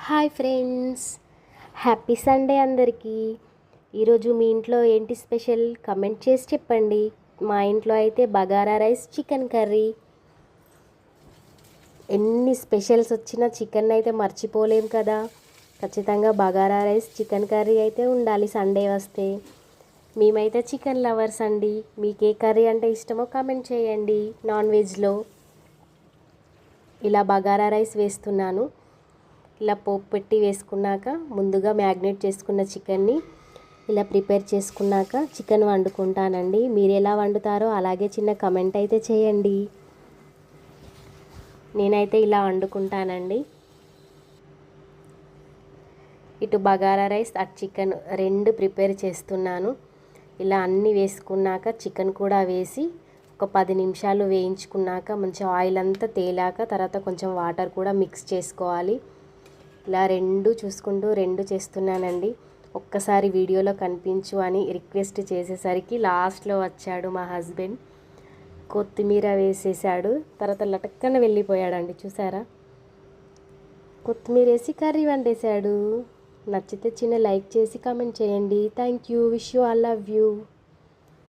Hi friends, happy Sunday అందరికీ. ఈరోజు మీ ఇంట్లో ఏంటి స్పెషల్ కమెంట్ చేసి చెప్పండి. మా ఇంట్లో అయితే బగారా రైస్, చికెన్ కర్రీ. ఎన్ని స్పెషల్స్ వచ్చినా చికెన్ అయితే మర్చిపోలేం కదా. ఖచ్చితంగా బగారా రైస్, చికెన్ కర్రీ అయితే ఉండాలి సండే వస్తే. మేమైతే చికెన్ లవర్స్ అండి. మీకు ఏ కర్రీ అంటే ఇష్టమో కామెంట్ చేయండి. నాన్ వెజ్లో ఇలా బగారా రైస్ వేస్తున్నాను. ఇలా పోపు పెట్టి వేసుకున్నాక ముందుగా మ్యాగ్నేట్ చేసుకున్న చికెన్ని ఇలా ప్రిపేర్ చేసుకున్నాక చికెన్ వండుకుంటానండి. మీరు ఎలా వండుతారో అలాగే చిన్న కమెంట్ అయితే చేయండి. నేనైతే ఇలా వండుకుంటానండి. ఇటు బగారా రైస్ అటు చికెన్ రెండు ప్రిపేర్ చేస్తున్నాను. ఇలా అన్నీ వేసుకున్నాక చికెన్ కూడా వేసి ఒక 10 నిమిషాలు వేయించుకున్నాక మంచి ఆయిల్ అంతా తేలాక తర్వాత కొంచెం వాటర్ కూడా మిక్స్ చేసుకోవాలి. ఇలా రెండు చేస్తున్నానండి. ఒక్కసారి వీడియోలో కనిపించు అని రిక్వెస్ట్ చేసేసరికి లాస్ట్లో వచ్చాడు మా హస్బెండ్. కొత్తిమీర వేసేసాడు. తర్వాత లటక్కన వెళ్ళిపోయాడండి. చూసారా, కొత్తిమీర వేసి కర్రీ వండేశాడు. నచ్చితే చిన్న లైక్ చేసి కామెంట్ చేయండి. Thank you. Wish you, I love you.